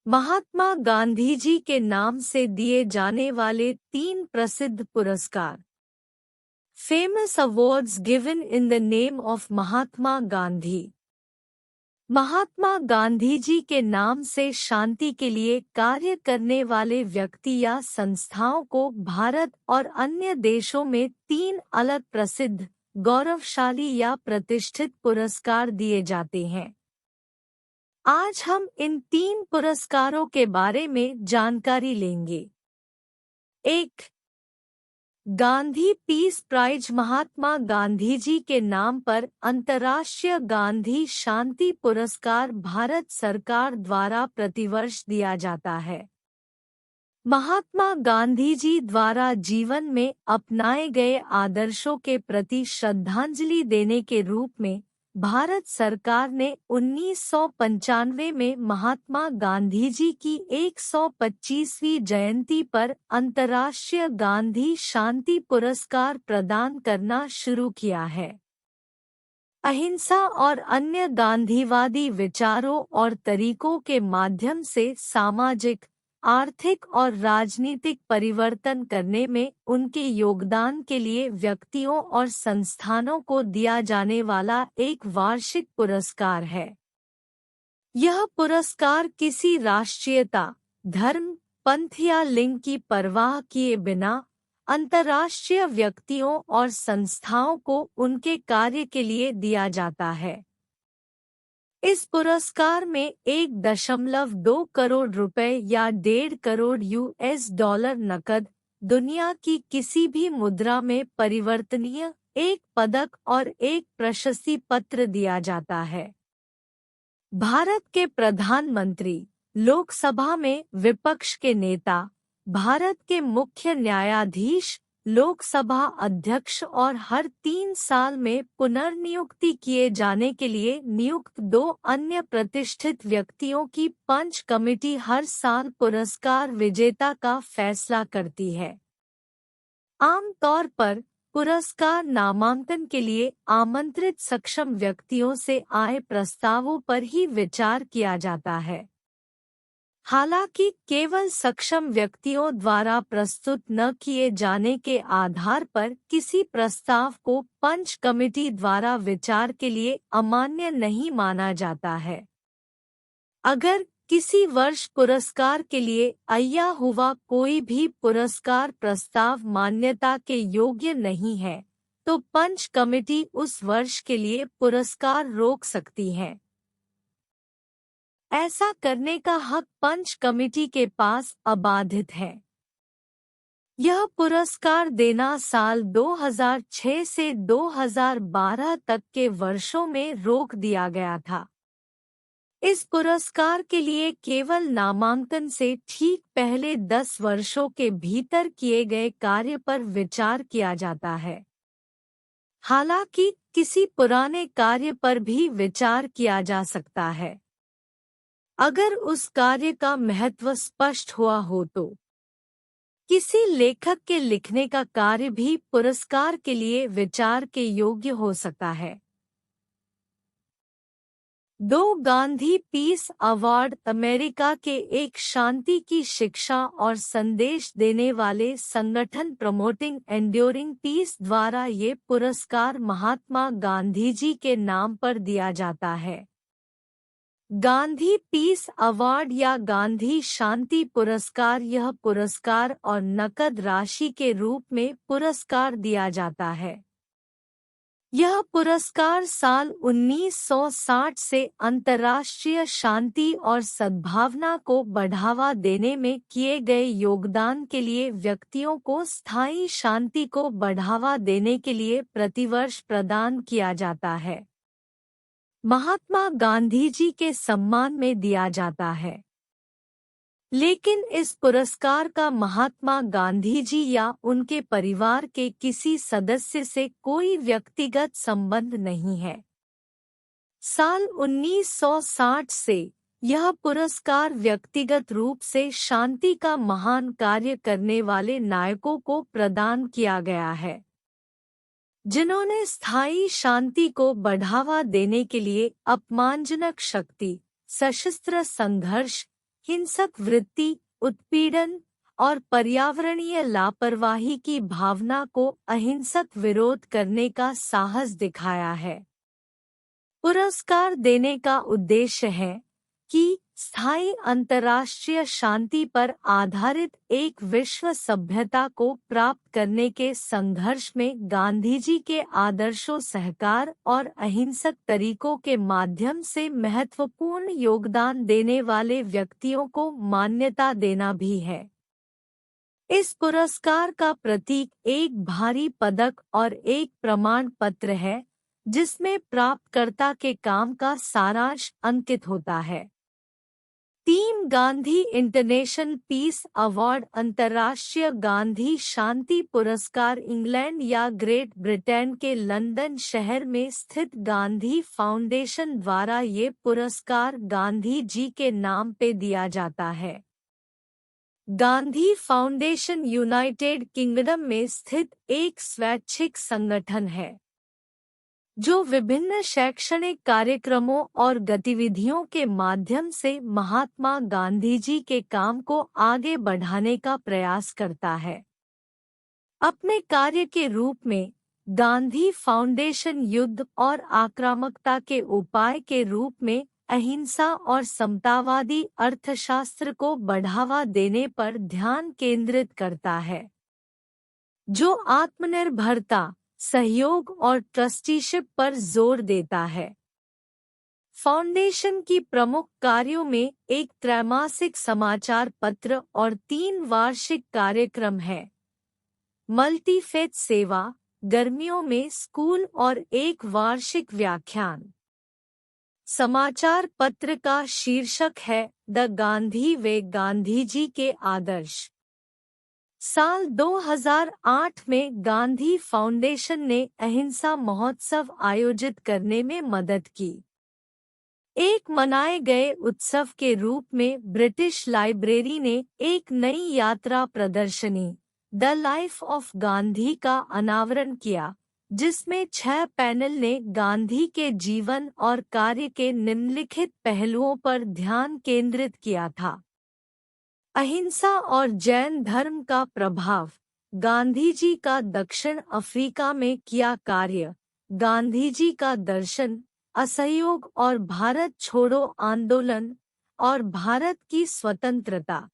महात्मा गांधी जी के नाम से दिए जाने वाले 3 प्रसिद्ध पुरस्कार। Famous awards given in the name of Mahatma Gandhi. Mahatma Gandhi ji के नाम से शांति के लिए कार्य करने वाले व्यक्ति या संस्थाओं को भारत और अन्य देशों में 3 अलग प्रसिद्ध, गौरवशाली या प्रतिष्ठित पुरस्कार दिए जाते हैं। आज हम इन 3 पुरस्कारों के बारे में जानकारी लेंगे। 1. Gandhi peace prize. महात्मा गांधी जी के नाम पर अंतर्राष्ट्रीय गांधी शांति पुरस्कार भारत सरकार द्वारा प्रतिवर्ष दिया जाता है। महात्मा गांधी जी द्वारा जीवन में अपनाए गए आदर्शों के प्रति श्रद्धांजलि देने के रूप में भारत सरकार ने 1995 में महात्मा गांधी जी की 125वीं जयंती पर अंतर्राष्ट्रीय गांधी शांति पुरस्कार प्रदान करना शुरू किया है। अहिंसा और अन्य गांधीवादी विचारों और तरीकों के माध्यम से सामाजिक, आर्थिक और राजनीतिक परिवर्तन करने में उनके योगदान के लिए व्यक्तियों और संस्थानों को दिया जाने वाला एक वार्षिक पुरस्कार है। यह पुरस्कार किसी राष्ट्रीयता, धर्म, पंथ या लिंग की परवाह किए बिना अंतर्राष्ट्रीय व्यक्तियों और संस्थाओं को उनके कार्य के लिए दिया जाता है। इस पुरस्कार में 1.2 करोड़ रुपए या 1.5 करोड़ US$ नकद, दुनिया की किसी भी मुद्रा में परिवर्तनीय, एक पदक और एक प्रशस्ति पत्र दिया जाता है। भारत के प्रधानमंत्री, लोकसभा में विपक्ष के नेता, भारत के मुख्य न्यायाधीश, लोकसभा अध्यक्ष और हर 3 साल में पुनर्नियुक्ति किए जाने के लिए नियुक्त 2 अन्य प्रतिष्ठित व्यक्तियों की पंच कमेटी हर साल पुरस्कार विजेता का फैसला करती है। आमतौर पर पुरस्कार नामांकन के लिए आमंत्रित सक्षम व्यक्तियों से आए प्रस्तावों पर ही विचार किया जाता है। हालांकि केवल सक्षम व्यक्तियों द्वारा प्रस्तुत न किए जाने के आधार पर किसी प्रस्ताव को पंच कमेटी द्वारा विचार के लिए अमान्य नहीं माना जाता है। अगर किसी वर्ष पुरस्कार के लिए आया हुआ कोई भी पुरस्कार प्रस्ताव मान्यता के योग्य नहीं है, तो पंच कमेटी उस वर्ष के लिए पुरस्कार रोक सकती है। ऐसा करने का हक पंच कमेटी के पास अबाधित है। यह पुरस्कार देना साल 2006 से 2012 तक के वर्षों में रोक दिया गया था। इस पुरस्कार के लिए केवल नामांकन से ठीक पहले 10 वर्षों के भीतर किए गए कार्य पर विचार किया जाता है। हालांकि किसी पुराने कार्य पर भी विचार किया जा सकता है, अगर उस कार्य का महत्व स्पष्ट हुआ हो तो। किसी लेखक के लिखने का कार्य भी पुरस्कार के लिए विचार के योग्य हो सकता है। 2 गांधी पीस अवार्ड। अमेरिका के एक शांति की शिक्षा और संदेश देने वाले संगठन प्रमोटिंग एंड्योरिंग पीस द्वारा ये पुरस्कार महात्मा गांधी जी के नाम पर दिया जाता है। गांधी पीस अवार्ड या गांधी शांति पुरस्कार, यह पुरस्कार और नकद राशि के रूप में पुरस्कार दिया जाता है। यह पुरस्कार साल 1960 से अंतर्राष्ट्रीय शांति और सद्भावना को बढ़ावा देने में किए गए योगदान के लिए व्यक्तियों को स्थायी शांति को बढ़ावा देने के लिए प्रतिवर्ष प्रदान किया जाता है। महात्मा गांधी जी के सम्मान में दिया जाता है। लेकिन इस पुरस्कार का महात्मा गांधी जी या उनके परिवार के किसी सदस्य से कोई व्यक्तिगत संबंध नहीं है। साल 1960 से यह पुरस्कार व्यक्तिगत रूप से शांति का महान कार्य करने वाले नायकों को प्रदान किया गया है, जिन्होंने स्थायी शांति को बढ़ावा देने के लिए अपमानजनक शक्ति, सशस्त्र संघर्ष, हिंसक वृत्ति, उत्पीड़न और पर्यावरणीय लापरवाही की भावना को अहिंसक विरोध करने का साहस दिखाया है। पुरस्कार देने का उद्देश्य है कि स्थायी अंतर्राष्ट्रीय शांति पर आधारित एक विश्व सभ्यता को प्राप्त करने के संघर्ष में गांधीजी के आदर्शों, सहकार और अहिंसक तरीकों के माध्यम से महत्वपूर्ण योगदान देने वाले व्यक्तियों को मान्यता देना भी है। इस पुरस्कार का प्रतीक एक भारी पदक और एक प्रमाण पत्र है, जिसमें प्राप्तकर्ता के काम का सारांश अंकित होता है। Team Gandhi international peace award अंतर्राष्ट्रीय गांधी शांति पुरस्कार इंग्लैंड या ग्रेट ब्रिटेन के लंदन शहर में स्थित गांधी फाउंडेशन द्वारा ये पुरस्कार गांधी जी के नाम पे दिया जाता है। गांधी फाउंडेशन यूनाइटेड किंगडम में स्थित एक स्वैच्छिक संगठन है, जो विभिन्न शैक्षणिक कार्यक्रमों और गतिविधियों के माध्यम से महात्मा गांधी जी के काम को आगे बढ़ाने का प्रयास करता है। अपने कार्य के रूप में गांधी फाउंडेशन युद्ध और आक्रामकता के उपाय के रूप में अहिंसा और समतावादी अर्थशास्त्र को बढ़ावा देने पर ध्यान केंद्रित करता है, जो आत्मनिर्भरता, सहयोग और ट्रस्टीशिप पर जोर देता है। फाउंडेशन की प्रमुख कार्यों में एक त्रैमासिक समाचार पत्र और 3 वार्षिक कार्यक्रम है। मल्टीफेथ सेवा, गर्मियों में स्कूल और एक वार्षिक व्याख्यान। समाचार पत्र का शीर्षक है द गांधी वे, गांधी जी के आदर्श। साल 2008 में गांधी फाउंडेशन ने अहिंसा महोत्सव आयोजित करने में मदद की। एक मनाए गए उत्सव के रूप में ब्रिटिश लाइब्रेरी ने एक नई यात्रा प्रदर्शनी द लाइफ ऑफ गांधी का अनावरण किया, जिसमें 6 पैनल ने गांधी के जीवन और कार्य के निम्नलिखित पहलुओं पर ध्यान केंद्रित किया था। अहिंसा और जैन धर्म का प्रभाव, गांधी जी का दक्षिण अफ्रीका में किया कार्य, गांधी जी का दर्शन, असहयोग और भारत छोड़ो आंदोलन और भारत की स्वतंत्रता।